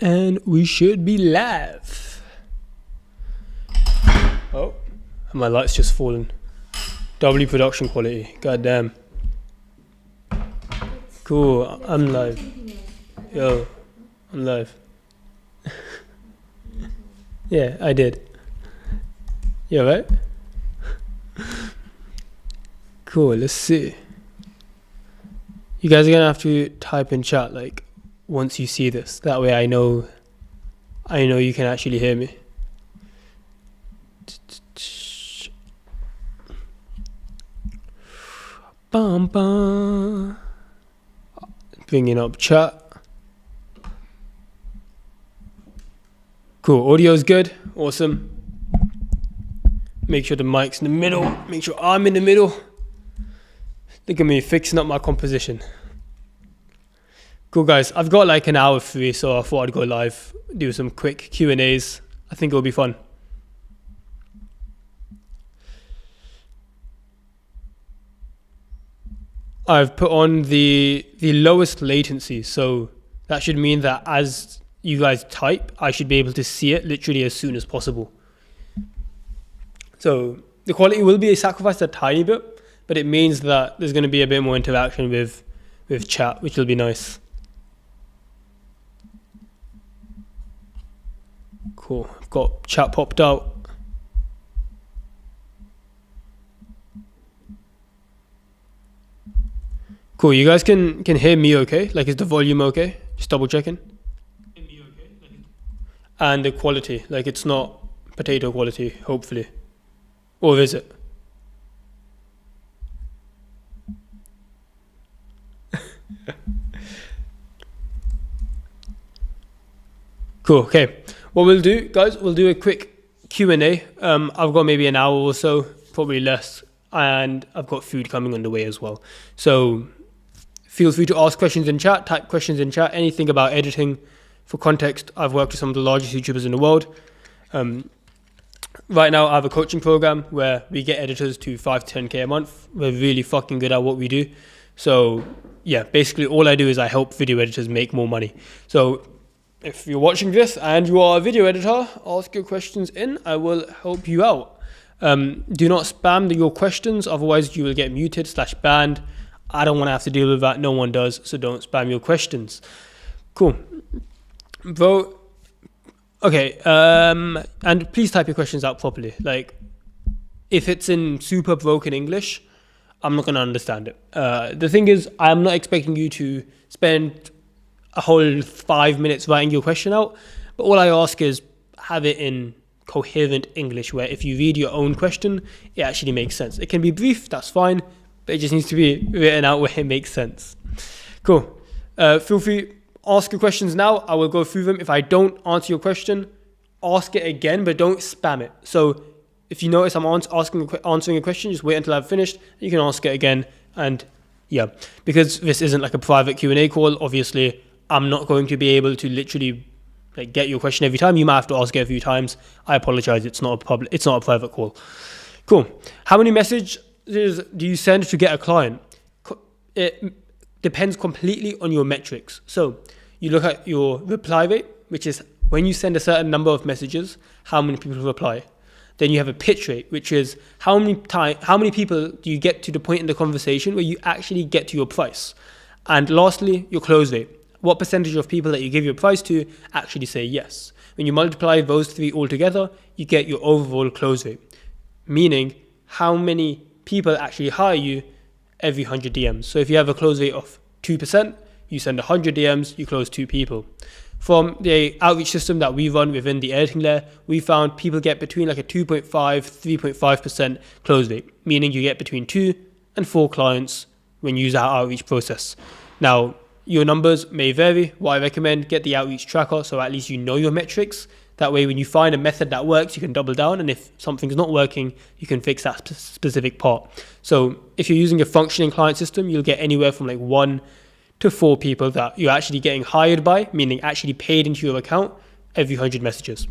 And we should be live. Oh, my light's just fallen. Doubly production quality. God damn. Cool, I'm live. Yo, I'm live. Yeah, I did. Yeah, right? Cool, let's see. You guys are gonna have to type in chat like once you see this. That way I know you can actually hear me. Bum bum. Bringing up chat. Cool, audio's good, awesome. Make sure the mic's in the middle, make sure I'm in the middle. Look at me fixing up my composition. Cool guys, I've got like an hour free, so I thought I'd go live, do some quick Q&As. I think it'll be fun. I've put on the lowest latency, so that should mean that as you guys type, I should be able to see it literally as soon as possible. So the quality will be sacrificed a tiny bit, but it means that there's going to be a bit more interaction with chat, which will be nice. Cool, I've got chat popped out. Cool, you guys can hear me okay? Like, is the volume okay? Just double checking. And the quality, like it's not potato quality, hopefully. Or is it? Cool, okay. What we'll do, guys, we'll do a quick Q&A. I've got maybe an hour or so, probably less. And I've got food coming on the way as well. So feel free to ask questions in chat, type questions in chat, anything about editing. For context, I've worked with some of the largest YouTubers in the world. Right now, I have a coaching program where we get editors to 5 to 10K a month. We're really fucking good at what we do. So yeah, basically all I do is I help video editors make more money. So if you're watching this and you are a video editor, ask your questions in. I will help you out. Do not spam your questions, otherwise you will get muted / banned. I don't want to have to deal with that. No one does, so don't spam your questions. Cool. Bro, okay, and please type your questions out properly. Like, if it's in super broken English, I'm not going to understand it. The thing is, I'm not expecting you to spend a whole 5 minutes writing your question out, but all I ask is have it in coherent English, where if you read your own question, it actually makes sense. It can be brief, that's fine, but it just needs to be written out where it makes sense. Cool. Feel free. Ask your questions now. I will go through them. If I don't answer your question, ask it again, but don't spam it. So if you notice I'm answering a question, just wait until I've finished. You can ask it again. And yeah, because this isn't like a private Q&A call, obviously, I'm not going to be able to literally like get your question every time. You might have to ask it a few times. I apologize. It's not a private call. Cool. How many messages do you send to get a client? It depends completely on your metrics. So you look at your reply rate, which is when you send a certain number of messages, how many people reply. Then you have a pitch rate, which is how many people do you get to the point in the conversation where you actually get to your price. And lastly, your close rate. What percentage of people that you give your price to actually say yes? When you multiply those three all together, you get your overall close rate. Meaning how many people actually hire you every 100 DMs. So if you have a close rate of 2%, you send 100 DMs, you close 2 people. From the outreach system that we run within the editing layer, we found people get between like a 2.5, 3.5% close rate, meaning you get between 2 and 4 clients when you use our outreach process. Now, your numbers may vary. What I recommend, get the outreach tracker so at least you know your metrics. That way, when you find a method that works, you can double down. And if something's not working, you can fix that specific part. So if you're using a functioning client system, you'll get anywhere from like 1 to 4 people that you're actually getting hired by, meaning actually paid into your account every 100 messages.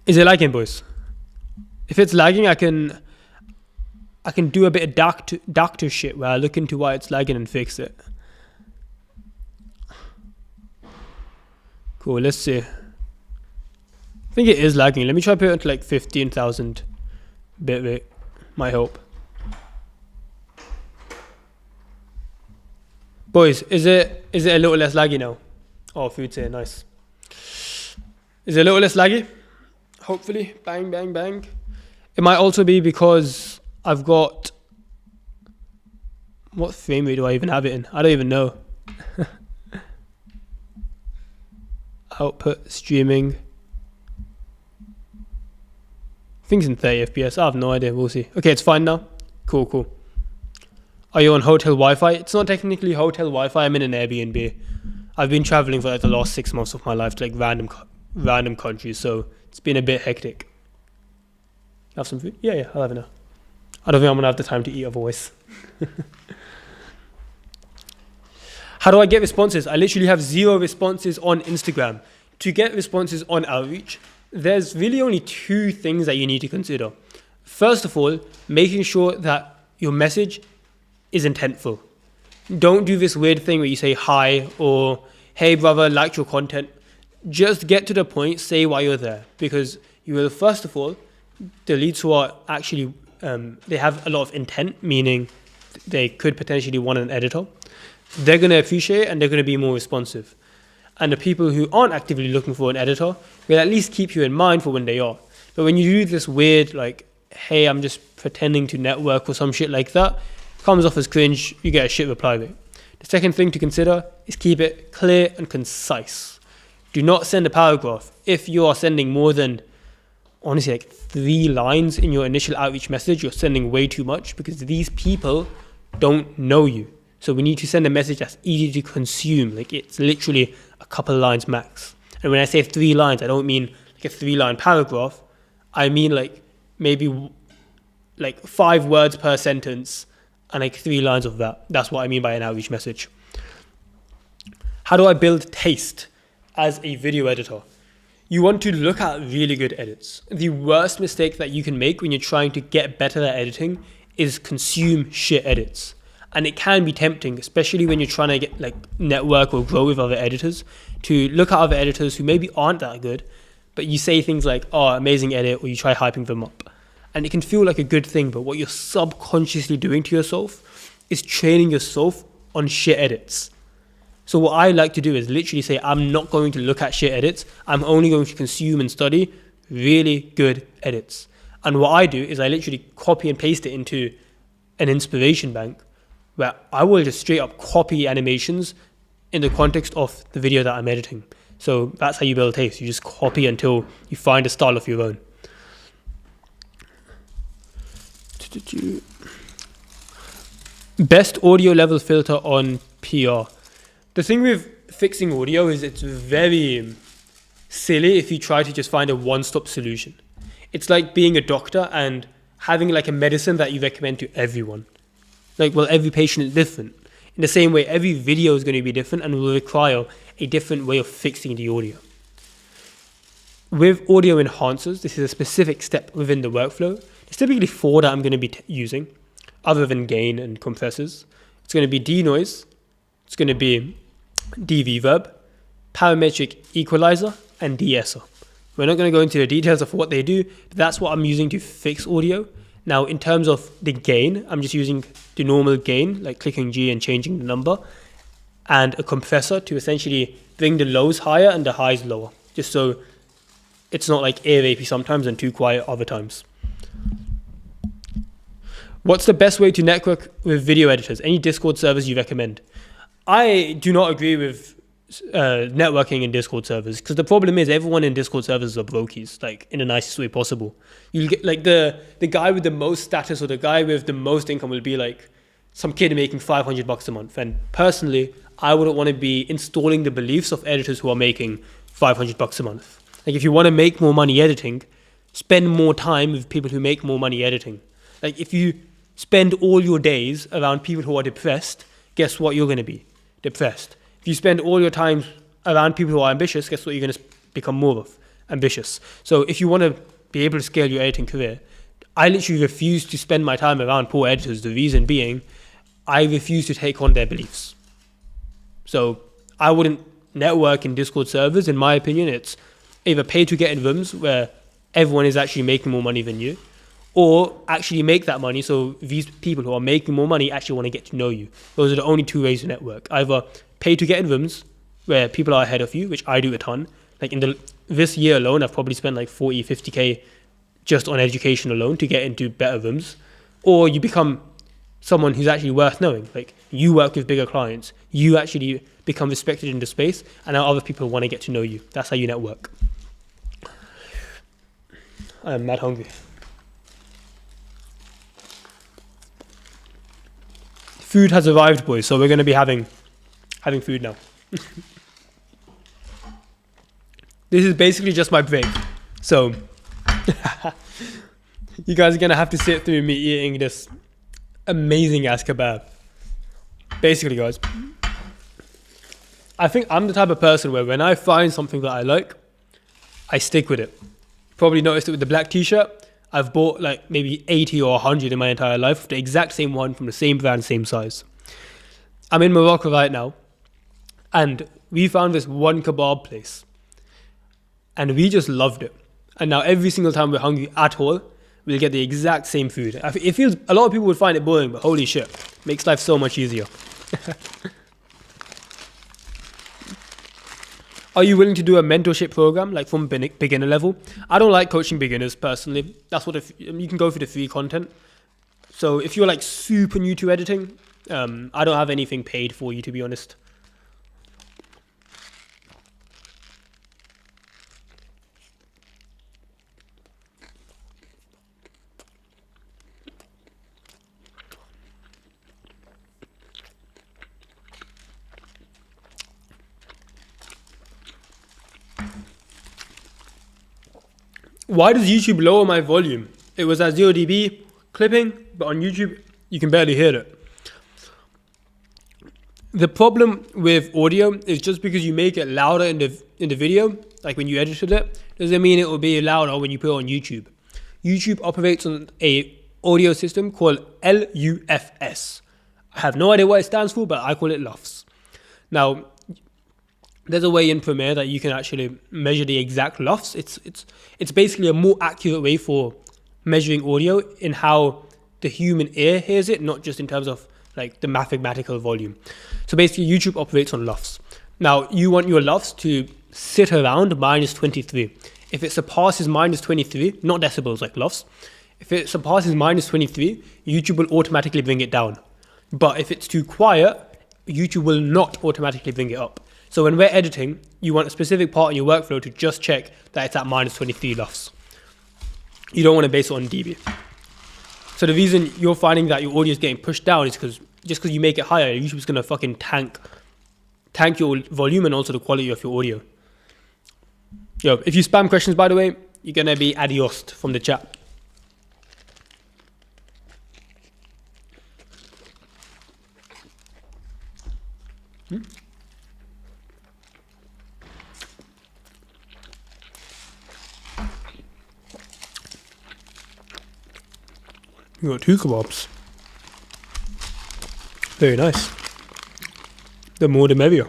Is it lagging, boys? If it's lagging, I can do a bit of doctor shit where I look into why it's lagging and fix it. Cool, let's see. I think it is lagging. Let me try to put it to like 15,000 bit rate. Might help. Boys, is it a little less laggy now? Oh, food's here, nice. Is it a little less laggy? Hopefully. Bang, bang, bang. It might also be because I've got... What frame rate do I even have it in? I don't even know. Output, streaming. I think it's in 30 FPS. I have no idea. We'll see. Okay, it's fine now. Cool, cool. Are you on hotel Wi-Fi? It's not technically hotel Wi-Fi. I'm in an Airbnb. I've been traveling for like the last 6 months of my life to like random countries, so it's been a bit hectic. Have some food? Yeah, I'll have it now. I don't think I'm gonna have the time to eat otherwise. How do I get responses? I literally have 0 responses on Instagram. To get responses on Outreach, there's really only 2 things that you need to consider. First of all, making sure that your message is intentful. Don't do this weird thing where you say hi or hey brother, liked your content. Just get to the point, say why you're there, because you will first of all, the leads who are actually, they have a lot of intent, meaning they could potentially want an editor. They're going to appreciate it and they're going to be more responsive. And the people who aren't actively looking for an editor will at least keep you in mind for when they are. But when you do this weird, like, hey, I'm just pretending to network or some shit like that, comes off as cringe, you get a shit reply rate. The second thing to consider is keep it clear and concise. Do not send a paragraph. If you are sending more than, honestly, like 3 lines in your initial outreach message, you're sending way too much because these people don't know you. So we need to send a message that's easy to consume. Like it's literally a couple of lines max. And when I say 3 lines, I don't mean like a 3-line paragraph. I mean like maybe like 5 words per sentence and like 3 lines of that. That's what I mean by an outreach message. How do I build taste as a video editor? You want to look at really good edits. The worst mistake that you can make when you're trying to get better at editing is consume shit edits. And it can be tempting, especially when you're trying to get like network or grow with other editors, to look at other editors who maybe aren't that good, but you say things like, oh, amazing edit, or you try hyping them up. And it can feel like a good thing, but what you're subconsciously doing to yourself is training yourself on shit edits. So what I like to do is literally say, I'm not going to look at shit edits. I'm only going to consume and study really good edits. And what I do is I literally copy and paste it into an inspiration bank, where I will just straight up copy animations in the context of the video that I'm editing. So that's how you build taste. You just copy until you find a style of your own. Best audio level filter on PR. The thing with fixing audio is it's very silly if you try to just find a one-stop solution. It's like being a doctor and having like a medicine that you recommend to everyone. Like, well, every patient is different. In the same way, every video is going to be different and will require a different way of fixing the audio. With audio enhancers, this is a specific step within the workflow. There's typically 4 that I'm going to be using, other than gain and compressors. It's going to be denoise, it's going to be dereverb, parametric equalizer, and de-esser. We're not going to go into the details of what they do, but that's what I'm using to fix audio. Now, in terms of the gain, I'm just using the normal gain, like clicking G and changing the number, and a compressor to essentially bring the lows higher and the highs lower, just so it's not like ear rapey sometimes and too quiet other times. What's the best way to network with video editors? Any Discord servers you recommend? I do not agree with networking in Discord servers, because the problem is everyone in Discord servers are brokies, like in the nicest way possible. You'll get like the guy with the most status or the guy with the most income will be like some kid making $500 a month. And personally, I wouldn't want to be installing the beliefs of editors who are making $500 a month. Like if you want to make more money editing, spend more time with people who make more money editing. Like if you spend all your days around people who are depressed, guess what you're going to be? Depressed. If you spend all your time around people who are ambitious, guess what you're going to become more of? Ambitious. So if you want to be able to scale your editing career, I literally refuse to spend my time around poor editors. The reason being, I refuse to take on their beliefs. So I wouldn't network and Discord servers, in my opinion, it's either pay to get in rooms where everyone is actually making more money than you, or actually make that money so these people who are making more money actually want to get to know you. Those are the only two ways to network. Either pay to get in rooms where people are ahead of you, which I do a ton. Like this year alone, I've probably spent like 40, 50K just on education alone to get into better rooms. Or you become someone who's actually worth knowing. Like you work with bigger clients, you actually become respected in the space, and now other people want to get to know you. That's how you network. I am mad hungry. Food has arrived, boys, so we're going to be having food now. This is basically just my break. So you guys are going to have to sit through me eating this amazing ass kebab. Basically, guys, I think I'm the type of person where when I find something that I like, I stick with it. Probably noticed it with the black t-shirt. I've bought like maybe 80 or 100 in my entire life, the exact same one from the same brand, same size. I'm in Morocco right now, and we found this one kebab place, and we just loved it. And now every single time we're hungry at all, we'll get the exact same food. It feels, a lot of people would find it boring, but holy shit, makes life so much easier. Are you willing to do a mentorship program, like from beginner level? I don't like coaching beginners personally. That's what you can go for the free content. So if you're like super new to editing, I don't have anything paid for you, to be honest. Why does YouTube lower my volume? It was at 0 dB clipping, but on YouTube, you can barely hear it. The problem with audio is just because you make it louder in the video, like when you edited it, doesn't mean it will be louder when you put it on YouTube. YouTube operates on a audio system called LUFS. I have no idea what it stands for, but I call it LUFS. Now, there's a way in Premiere that you can actually measure the exact LUFS. It's basically a more accurate way for measuring audio in how the human ear hears it, not just in terms of like the mathematical volume. So basically YouTube operates on LUFS. Now you want your LUFS to sit around minus 23. If it surpasses minus 23, not decibels like LUFS, if it surpasses minus 23, YouTube will automatically bring it down. But if it's too quiet, YouTube will not automatically bring it up. So when we're editing, you want a specific part in your workflow to just check that it's at minus 23 LUFS. You don't want to base it on dB. So the reason you're finding that your audio is getting pushed down is because just because you make it higher, YouTube's going to fucking tank your volume and also the quality of your audio. Yo, if you spam questions, by the way, you're going to be adiosed from the chat. You got 2 kebabs. Very nice. The more the merrier.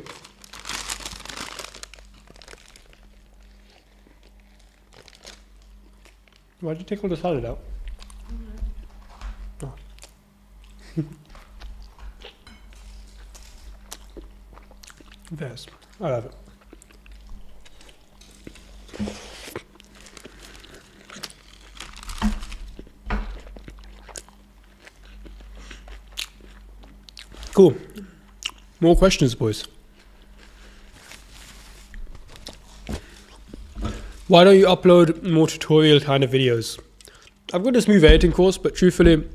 Why'd you take all the salad out? Oh. There's. I love it. Cool. More questions, boys. Why don't you upload more tutorial kind of videos? I've got a smooth editing course, but truthfully,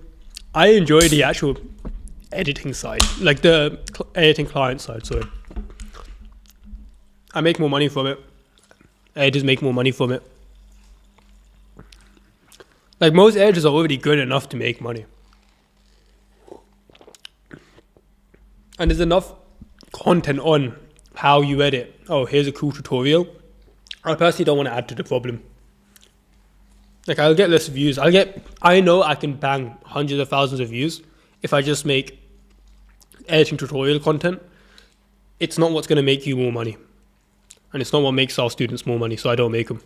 I enjoy the actual editing side, like the editing client side, sorry. I make more money from it. Editors make more money from it. Like most editors are already good enough to make money. And there's enough content on how you edit. Oh, here's a cool tutorial. I personally don't want to add to the problem. Like I'll get less views. I know I can bang hundreds of thousands of views if I just make editing tutorial content. It's not what's going to make you more money. And it's not what makes our students more money, so I don't make them.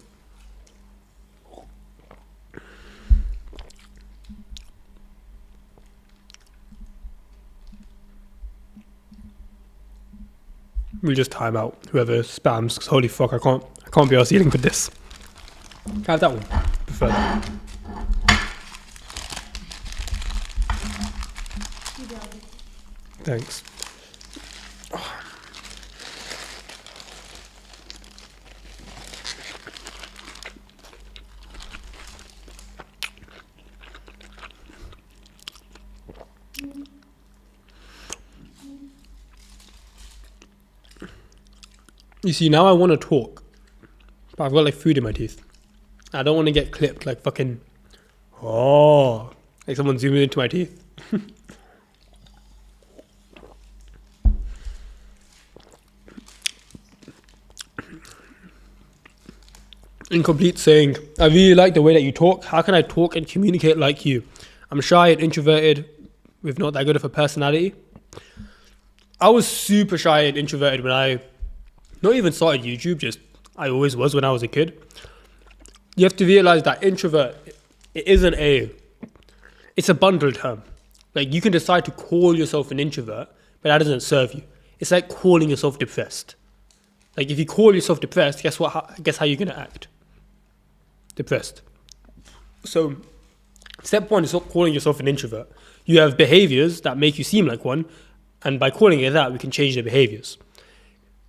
We'll just time out whoever spams, because holy fuck, I can't be dealing with this. Can I have that one? Prefer that. Thanks. You see, now I want to talk, but I've got like food in my teeth. I don't want to get clipped like fucking, like someone zooming into my teeth. Incomplete saying, I really like the way that you talk. How can I talk and communicate like you? I'm shy and introverted with not that good of a personality. I was super shy and introverted when I not even started YouTube, just I always was when I was a kid. You have to realize that introvert, it's a bundle term. Like you can decide to call yourself an introvert, but that doesn't serve you. It's like calling yourself depressed. Like if you call yourself depressed, guess how you're gonna act? Depressed. So step one is stop calling yourself an introvert. You have behaviors that make you seem like one, and by calling it that, we can change the behaviors.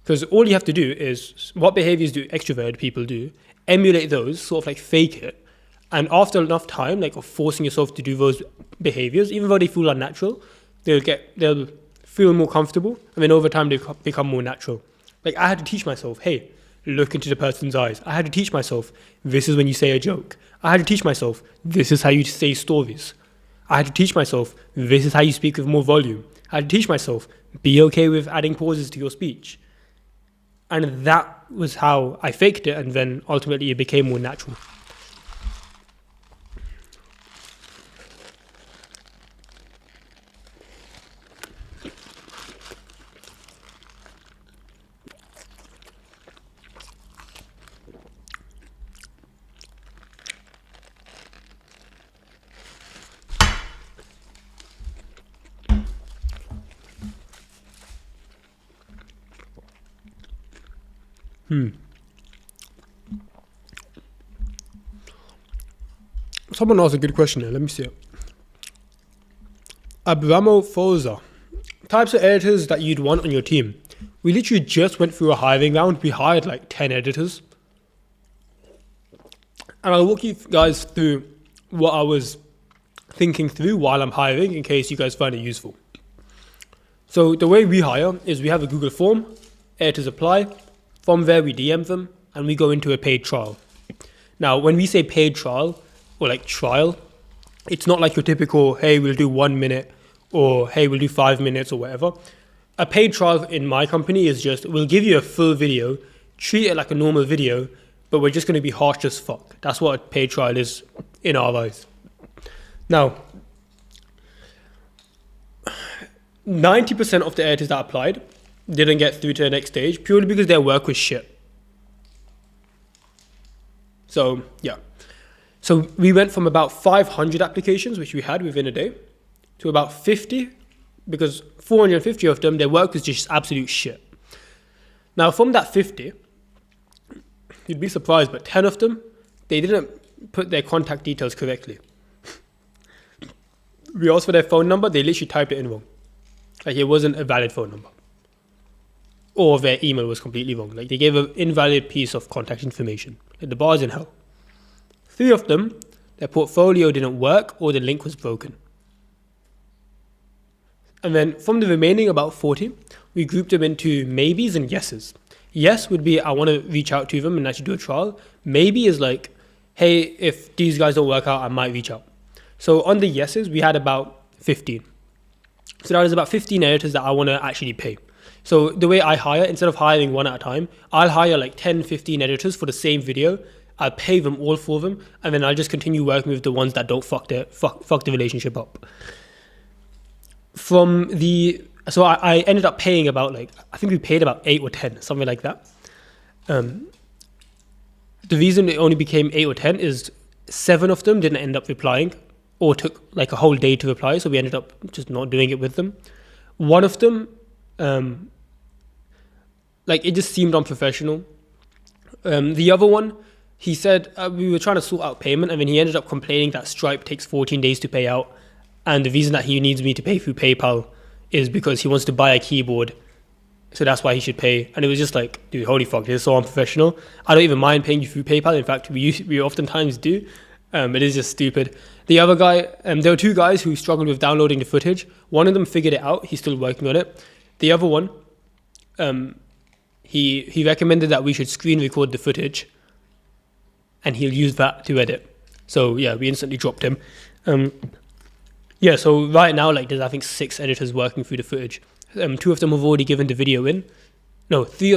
Because all you have to do is, what behaviors do extroverted people do? Emulate those, sort of like fake it. And after enough time, like of forcing yourself to do those behaviors, even though they feel unnatural, they'll feel more comfortable. And then over time, they become more natural. Like I had to teach myself, hey, look into the person's eyes. I had to teach myself, this is when you say a joke. I had to teach myself, this is how you say stories. I had to teach myself, this is how you speak with more volume. I had to teach myself, be okay with adding pauses to your speech. And that was how I faked it, and then ultimately it became more natural. Someone asked a good question here. Let me see it. Abramo Foza. Types of editors that you'd want on your team. We literally just went through a hiring round. We hired like 10 editors. And I'll walk you guys through what I was thinking through while I'm hiring in case you guys find it useful. So the way we hire is we have a Google form, editors apply. From there we DM them and we go into a paid trial. Now when we say paid trial or like trial, it's not like your typical, hey, we'll do 1 minute or hey, we'll do 5 minutes or whatever. A paid trial in my company is just, we'll give you a full video, treat it like a normal video, but we're just going to be harsh as fuck. That's what a paid trial is in our eyes. Now, 90% of the editors that applied didn't get through to the next stage purely because their work was shit. So, yeah. So we went from about 500 applications, which we had within a day, to about 50, because 450 of them, their work was just absolute shit. Now, from that 50, you'd be surprised, but 10 of them, they didn't put their contact details correctly. We asked for their phone number, they literally typed it in wrong. Like, it wasn't a valid phone number. Or their email was completely wrong. Like, they gave an invalid piece of contact information. Like, the bar's in hell. 3 of them, their portfolio didn't work or the link was broken. And then from the remaining about 40, we grouped them into maybes and yeses. Yes would be, I want to reach out to them and actually do a trial. Maybe is like, hey, if these guys don't work out, I might reach out. So on the yeses, we had about 15. So that is about 15 editors that I want to actually pay. So the way I hire, instead of hiring one at a time, I'll hire like 10, 15 editors for the same video. I'll pay them all for them, and then I'll just continue working with the ones that don't fuck the relationship up. So I ended up paying about I think we paid about 8 or 10, something like that. Um, the reason it only became 8 or 10 is 7 of them didn't end up replying or took like a whole day to reply. So we ended up just not doing it with them. One of them, like it just seemed unprofessional. The other one, he said we were trying to sort out payment, and then he ended up complaining that Stripe takes 14 days to pay out. And the reason that he needs me to pay through PayPal is because he wants to buy a keyboard. So that's why he should pay. And it was just like, dude, holy fuck, this is so unprofessional. I don't even mind paying you through PayPal. In fact, we oftentimes do. It is just stupid. The other guy, there were 2 guys who struggled with downloading the footage. One of them figured it out. He's still working on it. The other one, he recommended that we should screen record the footage and he'll use that to edit. So yeah, we instantly dropped him. Yeah, so right now, like there's I think 6 editors working through the footage. 2 of them have already given the video in. No, 2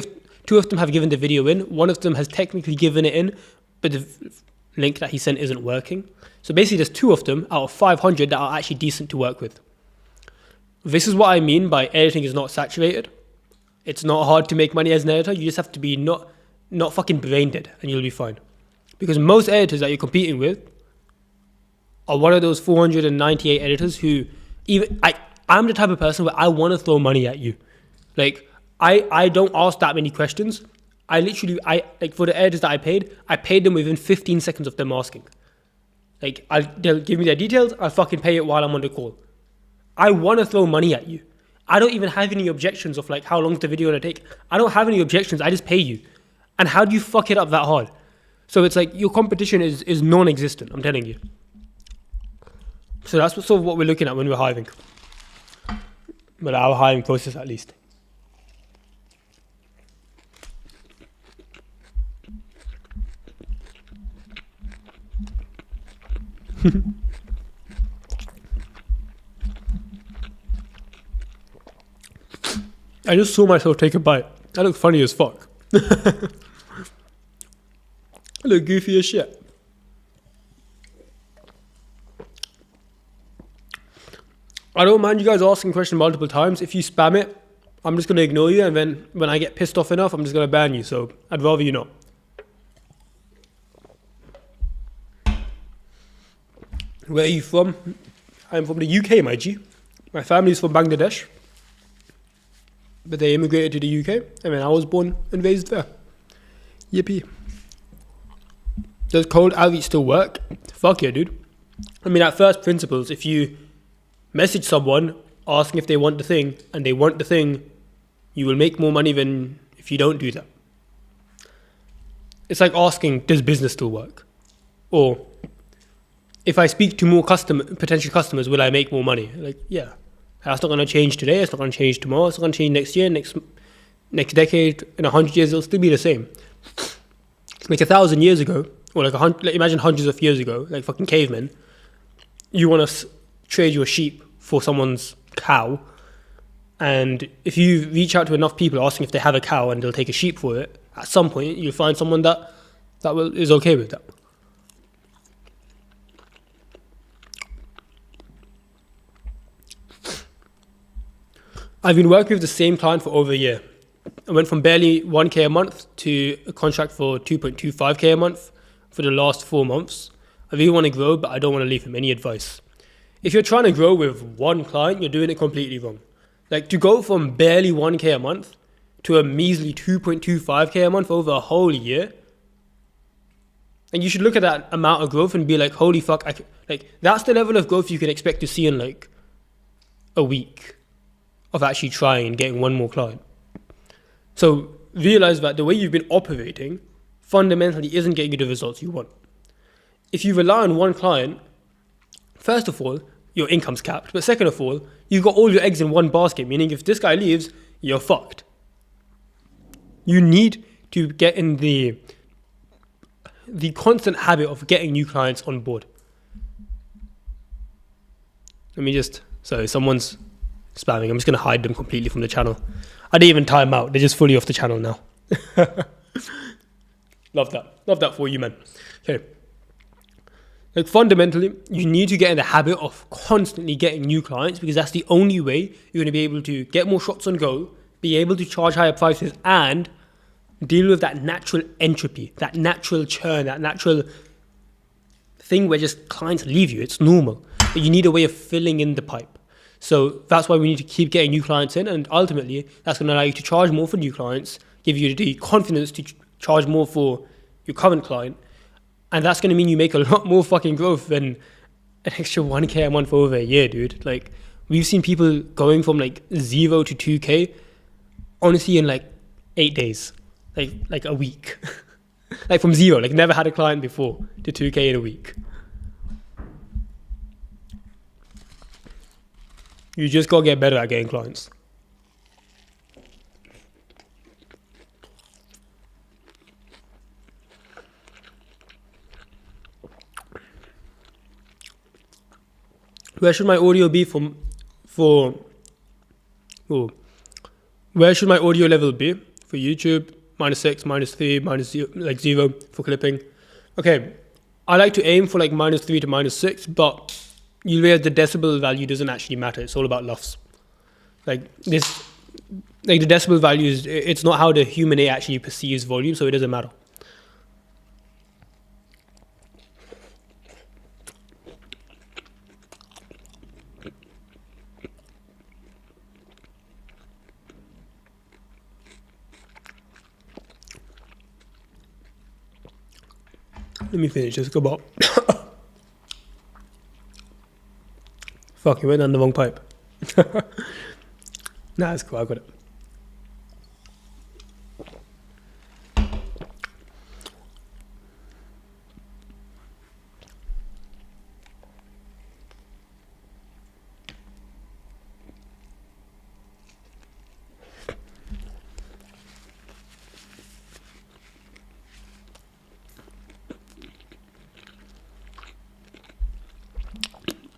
of them have given the video in. One of them has technically given it in, but the link that he sent isn't working. So basically there's 2 of them out of 500 that are actually decent to work with. This is what I mean by editing is not saturated. It's not hard to make money as an editor. You just have to be not fucking brain dead and you'll be fine. Because most editors that you're competing with are one of those 498 editors who I'm the type of person where I want to throw money at you. Like I don't ask that many questions. I like for the editors that I paid them within 15 seconds of them asking. Like they'll give me their details, I'll fucking pay it while I'm on the call. I want to throw money at you. I don't even have any objections of like how long is the video gonna take. I don't have any objections, I just pay you. And how do you fuck it up that hard? So it's like your competition is non-existent, I'm telling you. So that's sort of what we're looking at when we're hiring. But our hiring process at least. I just saw myself take a bite. I look funny as fuck. I look goofy as shit. I don't mind you guys asking questions multiple times. If you spam it, I'm just going to ignore you, and then when I get pissed off enough, I'm just going to ban you. So I'd rather you not. Where are you from? I'm from the UK, my G. My family's from Bangladesh. But they immigrated to the UK, and then I was born and raised there. Yippee. Does cold outreach still work? Fuck yeah, dude. I mean, at first principles, if you message someone asking if they want the thing, and they want the thing, you will make more money than if you don't do that. It's like asking, does business still work? Or, if I speak to more potential customers, will I make more money? Like, yeah. That's not going to change today, it's not going to change tomorrow, it's not going to change next year, next decade, in 100 years, it'll still be the same. Like 1,000 years ago, or like imagine hundreds of years ago, like fucking cavemen, you want to trade your sheep for someone's cow, and if you reach out to enough people asking if they have a cow and they'll take a sheep for it, at some point you'll find someone that is okay with that. I've been working with the same client for over a year. I went from barely 1k a month to a contract for 2.25k a month for the last 4 months. I really want to grow, but I don't want to leave him any advice. If you're trying to grow with one client, you're doing it completely wrong. Like to go from barely 1k a month to a measly 2.25k a month over a whole year, and you should look at that amount of growth and be like, holy fuck, like that's the level of growth you can expect to see in like a week of actually trying and getting one more client. So realize that the way you've been operating fundamentally isn't getting you the results you want. If you rely on one client, first of all, your income's capped. But second of all, you've got all your eggs in one basket, meaning if this guy leaves, you're fucked. You need to get in the constant habit of getting new clients on board. Someone's spamming. I'm just going to hide them completely from the channel. I didn't even time out. They're just fully off the channel now. Love that for you, man. Okay. Like fundamentally, you need to get in the habit of constantly getting new clients, because that's the only way you're going to be able to get more shots on goal, be able to charge higher prices, and deal with that natural entropy, that natural churn, that natural thing where just clients leave you. It's normal. But you need a way of filling in the pipe. So that's why we need to keep getting new clients in, and ultimately that's going to allow you to charge more for new clients, give you the confidence to charge more for your current client, and that's going to mean you make a lot more fucking growth than an extra 1k a month over a year, dude. Like, we've seen people going from like 0 to 2k honestly in like 8 days, like a week. Like from 0, like never had a client before, to 2k in a week. You just gotta get better at getting clients. Where should my audio be where should my audio level be for YouTube? -6, -3, -0, like 0 for clipping. Okay, I like to aim for like -3 to -6, but you realize the decibel value doesn't actually matter. It's all about LUFS. Like this, like the decibel value is, it's not how the human ear actually perceives volume, so it doesn't matter. Let me finish this kebab. Fuck, you went down the wrong pipe. Nah, it's cool, I got it.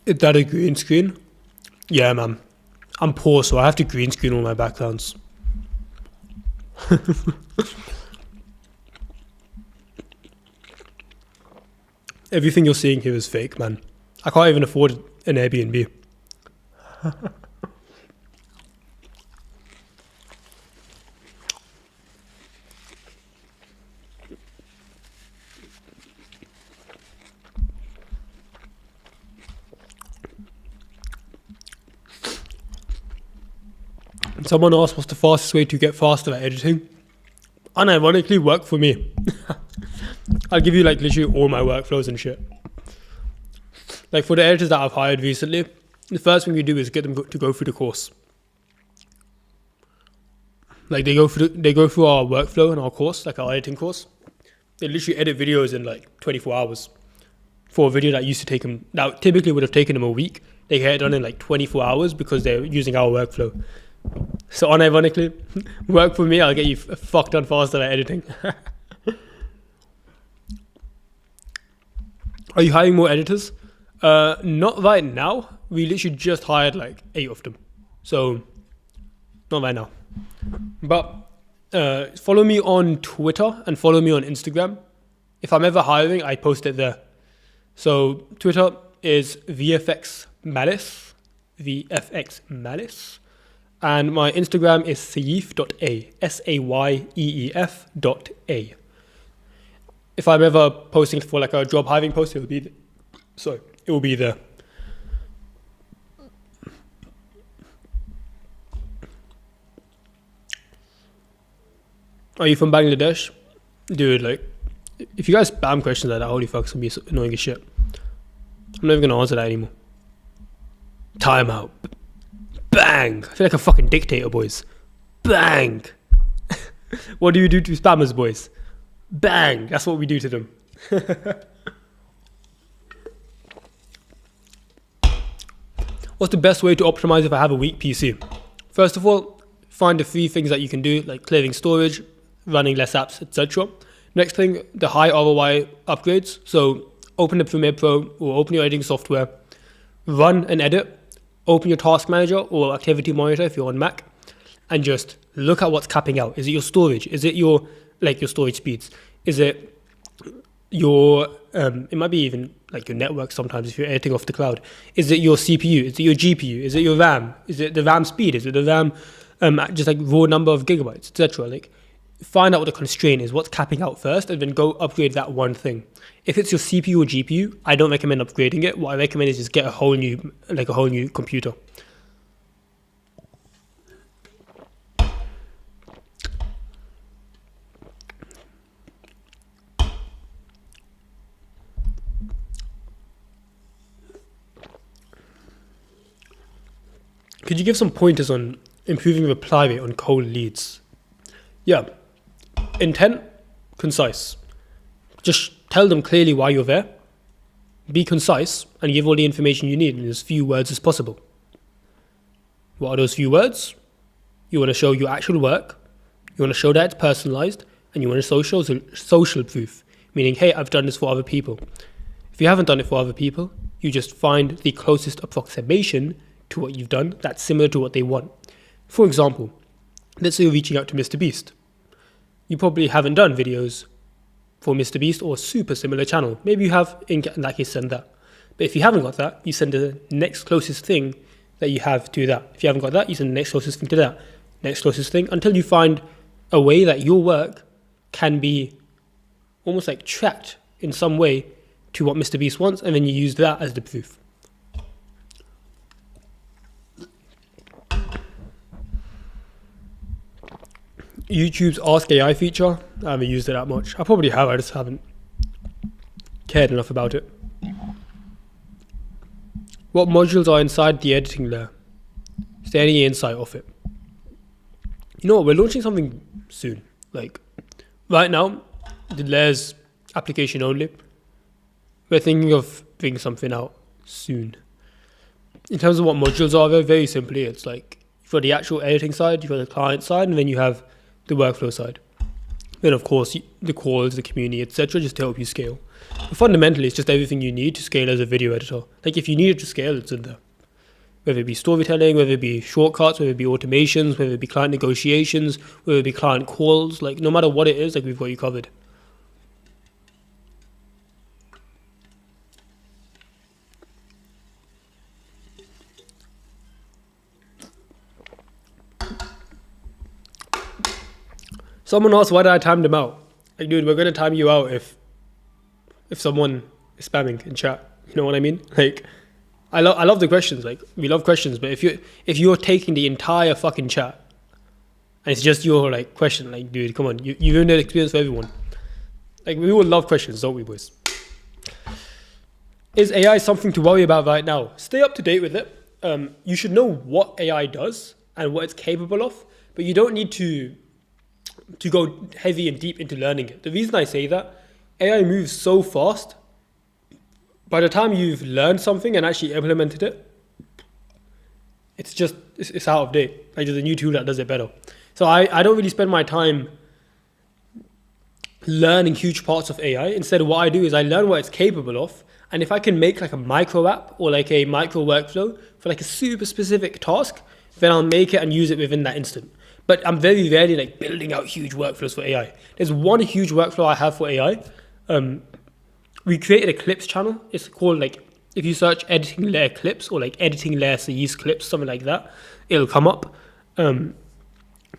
Is that a green screen? Yeah, man. I'm poor, so I have to green screen all my backgrounds. Everything you're seeing here is fake, man. I can't even afford an Airbnb. Someone asked what's the fastest way to get faster at editing. Unironically, work for me. I'll give you like literally all my workflows and shit. Like for the editors that I've hired recently, the first thing we do is get them to go through the course. Like they go through our workflow and our course, like our editing course. They literally edit videos in like 24 hours. For a video that used to take them, that typically would have taken them a week, they get it done in like 24 hours because they're using our workflow. So unironically, work for me, I'll get you fucked on faster at editing. Are you hiring more editors? Not right now. We literally just hired like 8 of them. So, not right now. But follow me on Twitter and follow me on Instagram. If I'm ever hiring, I post it there. So, Twitter is VFX Malice. VFX Malice. And my Instagram is sayeef.a, sayeef.a. If I'm ever posting for like a job hiring post, it will be there. Are you from Bangladesh? Dude, like, if you guys spam questions like that, holy fuck, it's gonna be so annoying as shit. I'm not even gonna answer that anymore. Time out. Bang! I feel like a fucking dictator, boys. Bang! What do you do to spammers, boys? Bang! That's what we do to them. What's the best way to optimize if I have a weak PC? First of all, find the 3 things that you can do, like clearing storage, running less apps, etc. Next thing, the high ROI upgrades. So open the Premiere Pro or open your editing software, run and edit. Open your task manager or activity monitor if you're on Mac, and just look at what's capping out. Is it your storage? Is it your storage speeds? Is it your it might be even like your network sometimes if you're editing off the cloud. Is it your CPU? Is it your GPU? Is it your RAM? Is it the RAM speed? Is it the RAM just like raw number of gigabytes, etc. Like find out what the constraint is, what's capping out first, and then go upgrade that one thing. If it's your CPU or GPU, I don't recommend upgrading it. What I recommend is just get a whole new computer. Could you give some pointers on improving reply rate on cold leads? Yeah. Intent, concise. Just tell them clearly why you're there. Be concise and give all the information you need in as few words as possible. What are those few words? You want to show your actual work. You want to show that it's personalized, and you want to show social proof, meaning, hey, I've done this for other people. If you haven't done it for other people, you just find the closest approximation to what you've done that's similar to what they want. For example, let's say you're reaching out to Mr. Beast. You probably haven't done videos for Mr. Beast or a super similar channel. Maybe you have, in that case, send that. But if you haven't got that, you send the next closest thing that you have to that. If you haven't got that, you send the next closest thing to that. Next closest thing, until you find a way that your work can be almost like tracked in some way to what Mr. Beast wants, and then you use that as the proof. YouTube's Ask AI feature, I haven't used it that much. I probably have, I just haven't cared enough about it. What modules are inside the editing layer? Is there any insight of it? You know what, we're launching something soon. Like, right now, the layer's application only. We're thinking of bringing something out soon. In terms of what modules are there, very simply, it's like, for the actual editing side, you've got the client side, and then you have the workflow side. Then of course the calls, the community, etc., just to help you scale. But fundamentally, it's just everything you need to scale as a video editor. Like if you need it to scale, it's in there. Whether it be storytelling, whether it be shortcuts, whether it be automations, whether it be client negotiations, whether it be client calls, like no matter what it is, like we've got you covered. Someone asked why did I time them out? Like, dude, we're gonna time you out if someone is spamming in chat. You know what I mean? Like, I love the questions. Like, we love questions, but if you're taking the entire fucking chat and it's just your like question, like, dude, come on, you ruined the experience for everyone. Like, we all love questions, don't we, boys? Is AI something to worry about right now? Stay up to date with it. You should know what AI does and what it's capable of, but you don't need to go heavy and deep into learning it. The reason I say that, AI moves so fast. By the time you've learned something and actually implemented it, it's out of date. Like there's a new tool that does it better. So I don't really spend my time learning huge parts of AI. Instead, what I do is I learn what it's capable of, and if I can make like a micro app or like a micro workflow for like a super specific task, then I'll make it and use it within that instant. But I'm very rarely like building out huge workflows for AI. There's one huge workflow I have for AI. We created a clips channel. It's called like, if you search editing layer clips or like editing layer Sayeef clips, something like that, it'll come up. But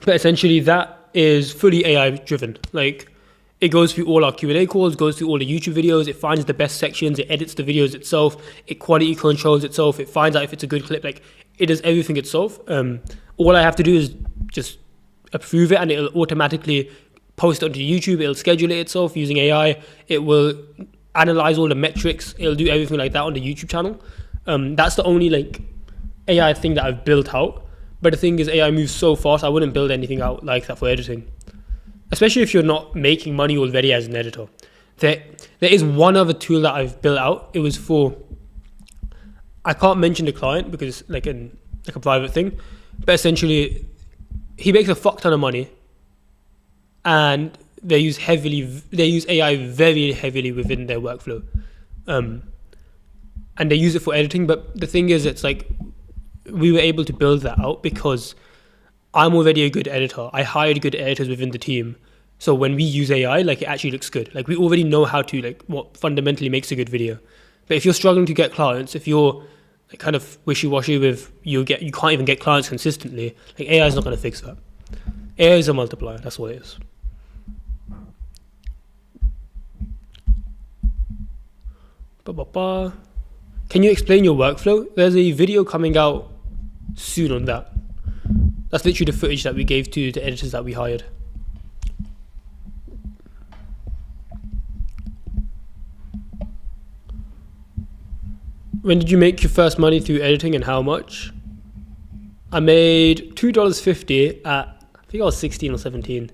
essentially that is fully AI driven. Like it goes through all our Q&A calls, goes through all the YouTube videos, it finds the best sections, it edits the videos itself, it quality controls itself, it finds out if it's a good clip, like it does everything itself. All I have to do is just approve it and it'll automatically post it onto YouTube, it'll schedule it itself using AI, it will analyze all the metrics, it'll do everything like that on the YouTube channel. That's the only like AI thing that I've built out. But the thing is, AI moves so fast, I wouldn't build anything out like that for editing. Especially if you're not making money already as an editor. There is one other tool that I've built out. It was for, I can't mention the client because it's like a private thing, but essentially he makes a fuck ton of money and they use AI very heavily within their workflow. And they use it for editing, but the thing is, it's like, we were able to build that out because I'm already a good editor. I hired good editors within the team. So when we use AI, like it actually looks good. Like we already know how to, like what fundamentally makes a good video. But if you're struggling to get clients, if you're like kind of wishy-washy with, you can't even get clients consistently, like AI is not going to fix that. AI is a multiplier, that's what it is. Ba-ba-ba. Can you explain your workflow? There's a video coming out soon on that. That's literally the footage that we gave to the editors that we hired. When did you make your first money through editing and how much? I made $2.50 at, I think I was 16 or 17.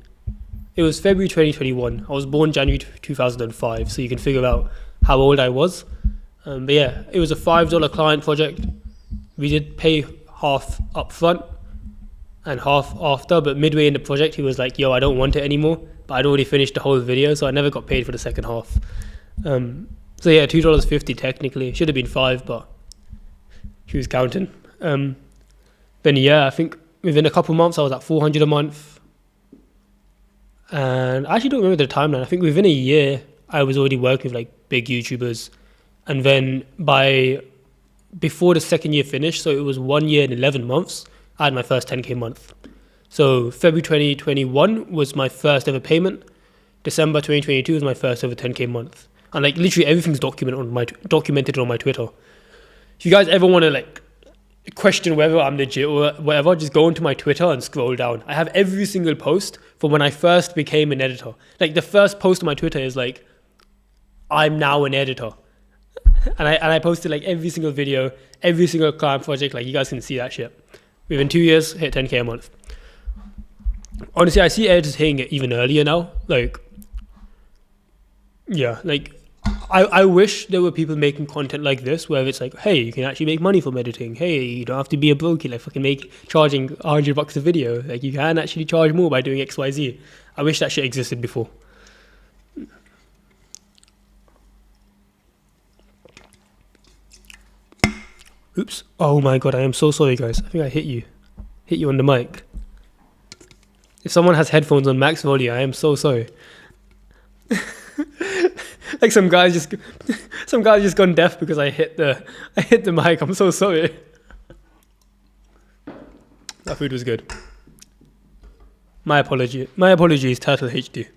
It was February 2021. I was born January 2005, so you can figure out how old I was. But yeah, it was a $5 client project. We did pay half up front and half after, but midway in the project he was like, yo, I don't want it anymore, but I'd already finished the whole video, so I never got paid for the second half. So yeah, $2.50 technically. Should have been $5, but he was counting. Then yeah, I think within a couple months I was at $400 a month. And I actually don't remember the timeline. I think within a year I was already working with like big YouTubers. And then before the second year finished, so it was 1 year and 11 months, I had my first 10K month. So February 2021 was my first ever payment. December 2022 was my first ever 10K month. And like literally everything's documented on my Twitter. If you guys ever want to like question whether I'm legit or whatever, just go onto my Twitter and scroll down. I have every single post from when I first became an editor. Like the first post on my Twitter is like, I'm now an editor. And I posted like every single video, every single client project, like you guys can see that shit. Within 2 years, hit 10K a month. Honestly, I see editors hitting it even earlier now. Like, yeah, like I wish there were people making content like this where it's like, hey, you can actually make money from editing. Hey, you don't have to be a brokey, like fucking charging $100 a video. Like you can actually charge more by doing XYZ. I wish that shit existed before. Oops. Oh my god, I am so sorry guys. I think I hit you on the mic. If someone has headphones on max volume, I am so sorry. Like some guy's just gone deaf because I hit the mic. I'm so sorry. That food was good. My apologies, Turtle HD.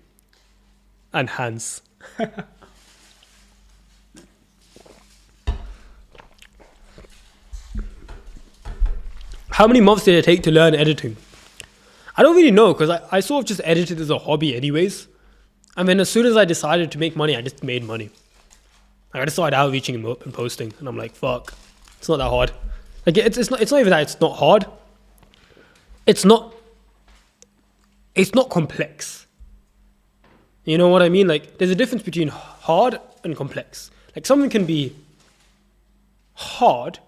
And Hans. How many months did it take to learn editing? I don't really know, because I sort of just edited as a hobby anyways. And then as soon as I decided to make money, I just made money. Like I just started outreaching him up and posting, and I'm like, fuck, it's not that hard. Like it's not even that it's not hard. It's not complex. You know what I mean? Like there's a difference between hard and complex. Like something can be hard,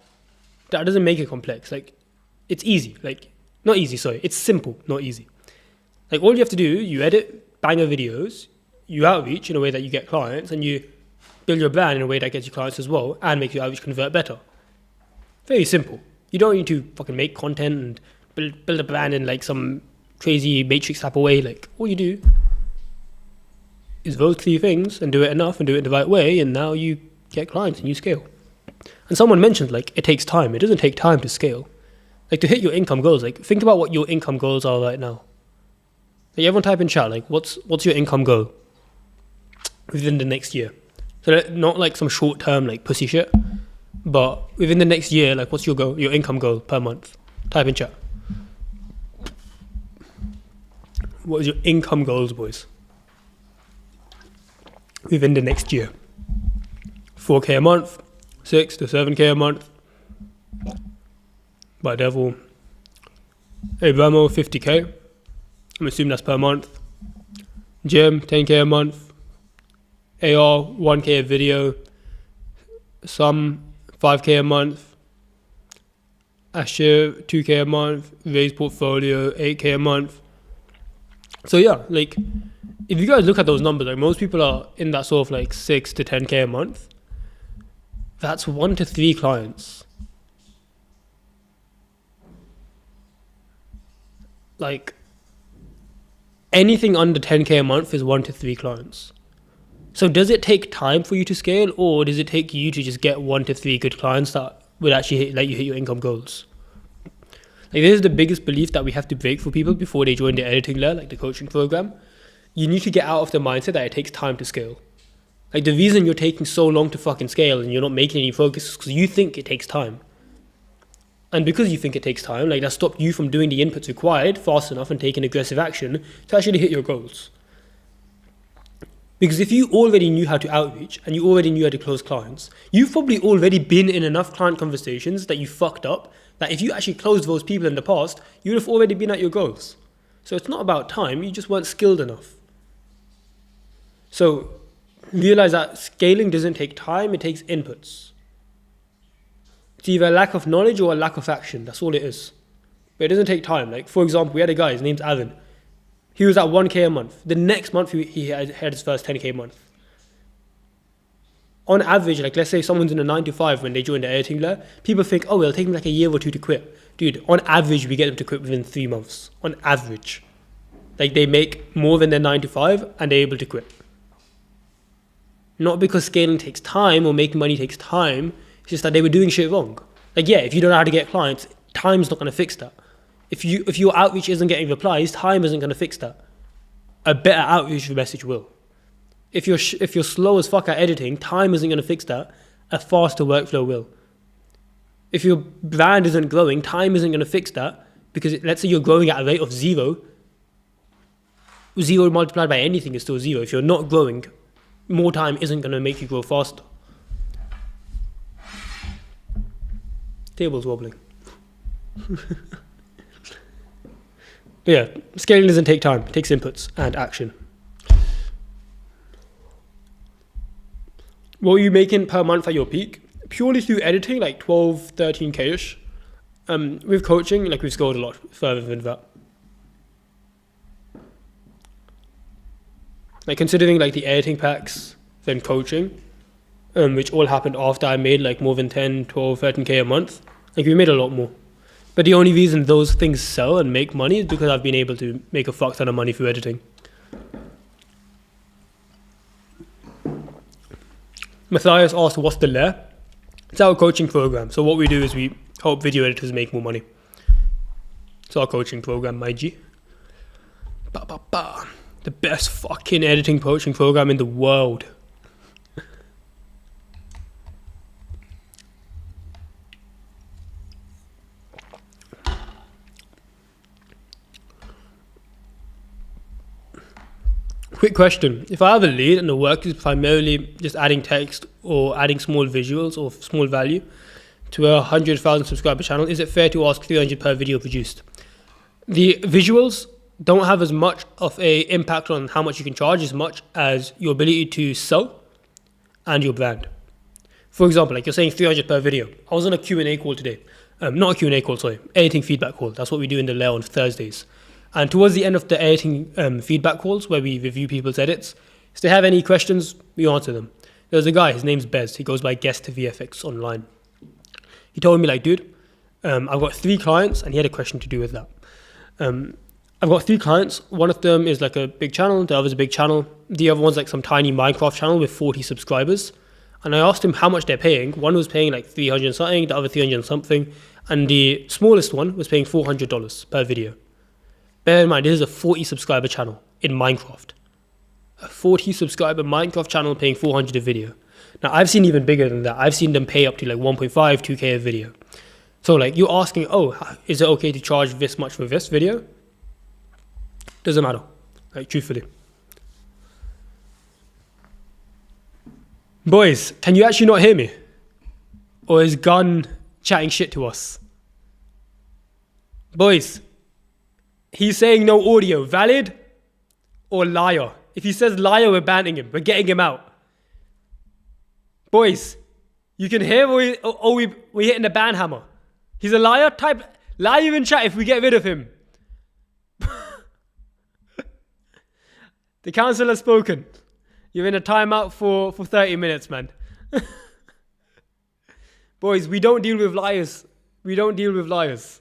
that doesn't make it complex. Like it's easy, like not easy, sorry. It's simple, not easy. Like all you have to do, you edit banger videos, you outreach in a way that you get clients, and you build your brand in a way that gets you clients as well and make your outreach convert better. Very simple. You don't need to fucking make content and build a brand in like some crazy matrix type of way. Like all you do is those three things and do it enough and do it the right way, and now you get clients and you scale. And someone mentioned like it takes time. It doesn't take time to scale. Like to hit your income goals, like think about what your income goals are right now. Like everyone type in chat, like what's your income goal within the next year? So not like some short term like pussy shit, but within the next year, like what's your goal, your income goal per month? Type in chat. What is your income goals, boys? Within the next year. 4K a month, 6 to 7K a month. By devil. Abramo 50K. I'm assuming that's per month. Jim 10K a month. AR 1K a video. Some 5K a month. Ashir 2K a month. Raise portfolio 8K a month. So yeah, like if you guys look at those numbers, like most people are in that sort of like 6 to 10K a month. That's 1 to 3 clients. Like anything under 10K a month is 1 to 3 clients. So does it take time for you to scale, or does it take you to just get 1 to 3 good clients that will actually let you hit your income goals? Like this is the biggest belief that we have to break for people before they join the editing layer, like the coaching program. You need to get out of the mindset that it takes time to scale. Like, the reason you're taking so long to fucking scale and you're not making any progress is because you think it takes time. And because you think it takes time, like, that stopped you from doing the inputs required fast enough and taking aggressive action to actually hit your goals. Because if you already knew how to outreach and you already knew how to close clients, you've probably already been in enough client conversations that you fucked up, that if you actually closed those people in the past, you would have already been at your goals. So it's not about time, you just weren't skilled enough. So realize that scaling doesn't take time, it takes inputs. It's either a lack of knowledge or a lack of action, that's all it is. But it doesn't take time. Like, for example, we had a guy, his name's Aron. He was at 1K a month. The next month, he had his first 10K a month. On average, like, let's say someone's in a 9 to 5 when they join the editing layer, people think, oh, it'll take them like a year or two to quit. Dude, on average, we get them to quit within 3 months. On average. Like, they make more than their 9 to 5 and they're able to quit. Not because scaling takes time or making money takes time, it's just that they were doing shit wrong. Like, yeah, if you don't know how to get clients, time's not going to fix that. If your outreach isn't getting replies, time isn't going to fix that. A better outreach message will. If you're slow as fuck at editing, time isn't going to fix that. A faster workflow will. If your brand isn't growing, time isn't going to fix that. Because let's say you're growing at a rate of 0. 0 multiplied by anything is still 0. If you're not growing, more time isn't going to make you grow faster. Table's wobbling. But yeah, scaling doesn't take time, it takes inputs and action. What were you making per month at your peak? Purely through editing, like 12, 13k-ish. With coaching, like, we've scored a lot further than that. Like, considering like the editing packs, then coaching, which all happened after I made like more than 10, 12, 13k a month, like, we made a lot more. But the only reason those things sell and make money is because I've been able to make a fuck ton of money through editing. Matthias asked, what's the layer? It's our coaching program. So what we do is we help video editors make more money. It's our coaching program, my G. The best fucking editing coaching program in the world. Quick question. If I have a lead and the work is primarily just adding text or adding small visuals or small value to a 100,000 subscriber channel, is it fair to ask 300 per video produced? The visuals don't have as much of a impact on how much you can charge as much as your ability to sell and your brand. For example, like, you're saying 300 per video. I was on a Q&A call today. Not a Q&A call, sorry. Editing feedback call. That's what we do in the layer on Thursdays. And towards the end of the editing feedback calls, where we review people's edits, if they have any questions, we answer them. There's a guy, his name's Bez. He goes by Guest to VFX online. He told me, like, dude, I've got 3 clients, and he had a question to do with that. I've got 3 clients. One of them is like a big channel. The other's a big channel. The other one's like some tiny Minecraft channel with 40 subscribers. And I asked him how much they're paying. One was paying like 300 something, the other 300 something. And the smallest one was paying $400 per video. Bear in mind, this is a 40 subscriber channel in Minecraft. A 40 subscriber Minecraft channel paying 400 a video. Now, I've seen even bigger than that. I've seen them pay up to like 1.5, 2K a video. So like, you're asking, oh, is it okay to charge this much for this video? Doesn't matter, like, truthfully. Boys, can you actually not hear me? Or is Gunn chatting shit to us? Boys, he's saying no audio. Valid or liar? If he says liar, we're banning him. We're getting him out. Boys, you can hear we're hitting the ban hammer. He's a liar? Type liar in chat if we get rid of him. The council has spoken. You're in a timeout for 30 minutes, man. Boys, we don't deal with liars. We don't deal with liars.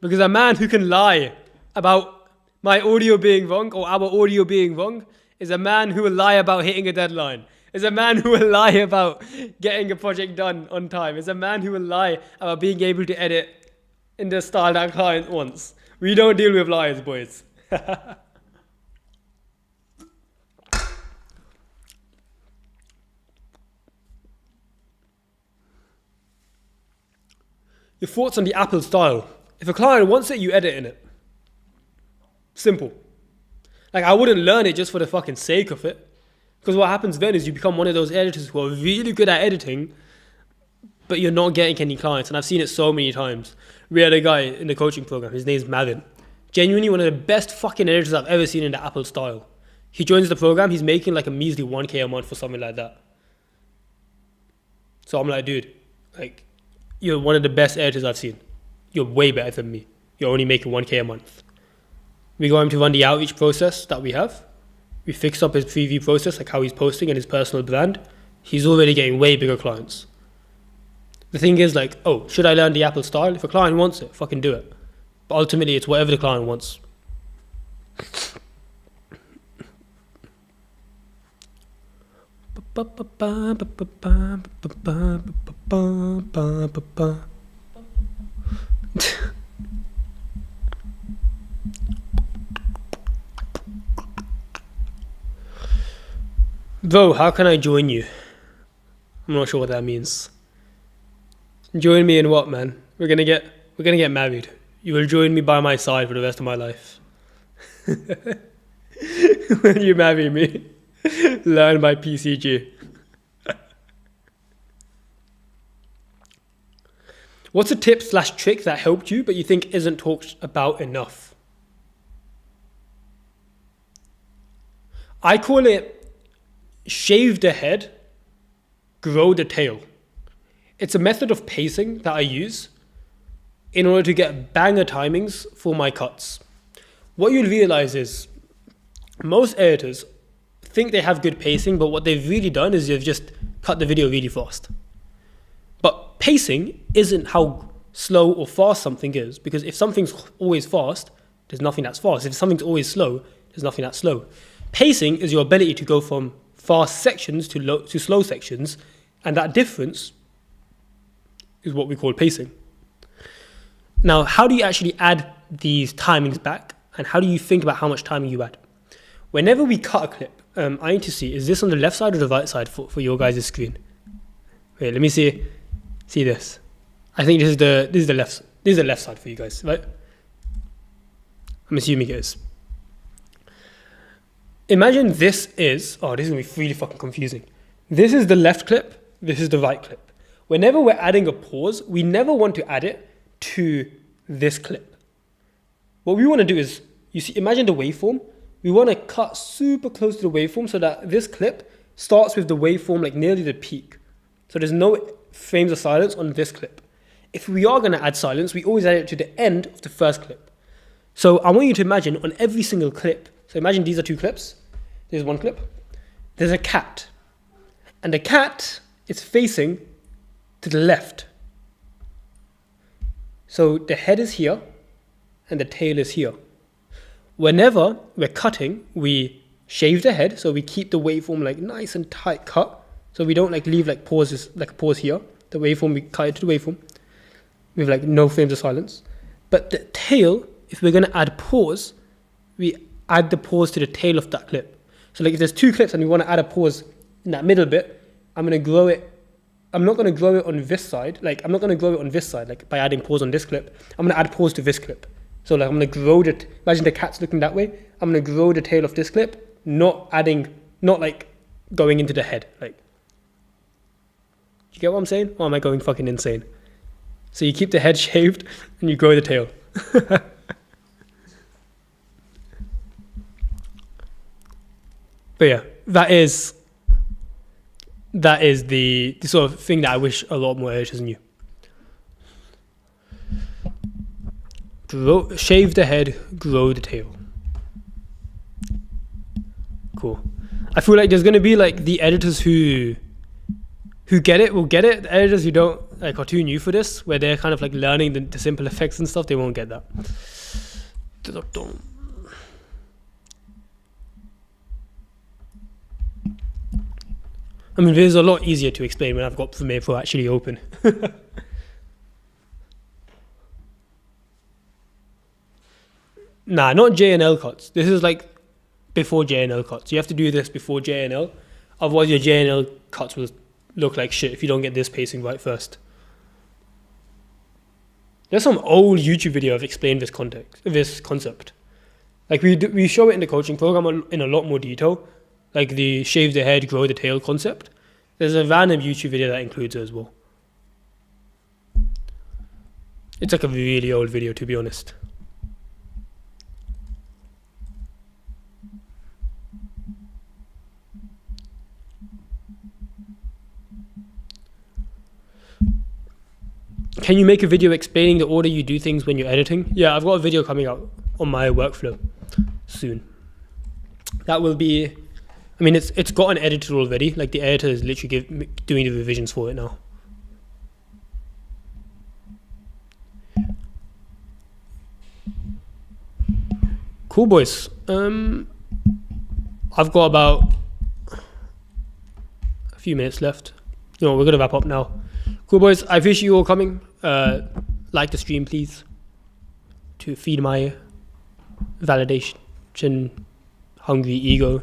Because a man who can lie about my audio being wrong or our audio being wrong is a man who will lie about hitting a deadline. Is a man who will lie about getting a project done on time. Is a man who will lie about being able to edit in the style that client wants. We don't deal with liars, boys. Your thoughts on the Apple style. If a client wants it, you edit in it. Simple. Like, I wouldn't learn it just for the fucking sake of it. Because what happens then is you become one of those editors who are really good at editing, but you're not getting any clients. And I've seen it so many times. We had a guy in the coaching program, his name's Mavin. Genuinely one of the best fucking editors I've ever seen in the Apple style. He joins the program, he's making like a measly 1K a month for something like that. So I'm like, dude, like, you're one of the best editors I've seen. You're way better than me. You're only making 1K a month. We got him to run the outreach process that we have. We fixed up his preview process, like how he's posting and his personal brand. He's already getting way bigger clients. The thing is, like, oh, should I learn the Apple style? If a client wants it, fucking do it. But ultimately, it's whatever the client wants. Bro, how can I join you? I'm not sure what that means. Join me in what, man? We're gonna get married. You will join me by my side for the rest of my life. When you marry me, learn my PCG. What's a tip/trick that helped you but you think isn't talked about enough? I call it shave the head, grow the tail. It's a method of pacing that I use in order to get banger timings for my cuts. What you'll realize is most editors think they have good pacing, but what they've really done is they've just cut the video really fast. But pacing isn't how slow or fast something is, because if something's always fast, there's nothing that's fast. If something's always slow, there's nothing that's slow. Pacing is your ability to go from fast sections to slow sections, and that difference is what we call pacing. Now, how do you actually add these timings back, and how do you think about how much timing you add? Whenever we cut a clip, I need to see, is this on the left side or the right side for your guys' screen? Wait, let me see this. I think this is the left side for you guys, right? I'm assuming it is. Imagine this is going to be really fucking confusing. This is the left clip, this is the right clip. Whenever we're adding a pause, we never want to add it to this clip. What we want to do is, you see, imagine the waveform. We want to cut super close to the waveform so that this clip starts with the waveform like nearly the peak. So there's no frames of silence on this clip. If we are going to add silence, we always add it to the end of the first clip. So I want you to imagine on every single clip, so imagine these are two clips. There's one clip. There's a cat. And the cat is facing to the left. So the head is here and the tail is here. Whenever we're cutting, we shave the head, so we keep the waveform like nice and tight cut. So we don't like leave like pauses, like a pause here. The waveform, we cut it to the waveform with like no frames of silence. But the tail, if we're going to add pause, we add the pause to the tail of that clip. So like if there's two clips and we want to add a pause in that middle bit, I'm going to grow it. I'm not going to grow it on this side. Like I'm not going to grow it on this side, like by adding pause on this clip. I'm going to add pause to this clip. So like I'm going to grow it. Imagine the cat's looking that way. I'm going to grow the tail of this clip, not like going into the head. Like, you get what I'm saying? Or am I going fucking insane? So you keep the head shaved and you grow the tail. But yeah, that is the sort of thing that I wish a lot more editors knew. Shave the head, grow the tail. Cool. I feel like there's going to be like the editors who get it will get it. The editors who don't, like, are too new for this, where they're kind of like learning the simple effects and stuff, they won't get that. I mean, it's a lot easier to explain when I've got Premiere Pro actually open. Nah, not JNL cuts. This is like before JNL cuts. You have to do this before JNL. Otherwise, your JNL cuts will look like shit if you don't get this pacing right first. There's some old YouTube video I've explained this concept. Like we show it in the coaching program in a lot more detail, like the shave the head, grow the tail concept. There's a random YouTube video that includes it as well. It's like a really old video, to be honest. Can you make a video explaining the order you do things when you're editing? Yeah, I've got a video coming out on my workflow soon. That will be, I mean, it's gotten edited already. Like the editor is literally doing the revisions for it now. Cool, boys. I've got about a few minutes left. You know, we're gonna wrap up now. Cool, boys. I appreciate you all coming. Like the stream, please, to feed my validation hungry ego.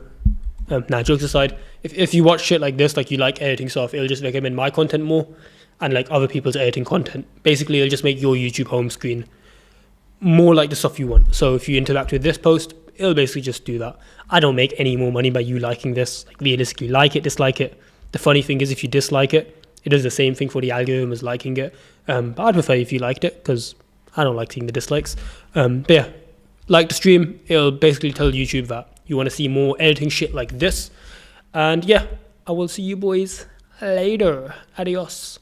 Nah, jokes aside, if you watch shit like this, like you like editing stuff, it'll just recommend my content more, and like other people's editing content. Basically, it'll just make your YouTube home screen more like the stuff you want. So if you interact with this post, it'll basically just do that. I don't make any more money by you liking this. Like realistically, like it, dislike it. The funny thing is, if you dislike it, it does the same thing for the algorithm as liking it. But I'd prefer if you liked it, because I don't like seeing the dislikes. But yeah, like the stream, it'll basically tell YouTube that you want to see more editing shit like this. And yeah, I will see you boys later. Adios.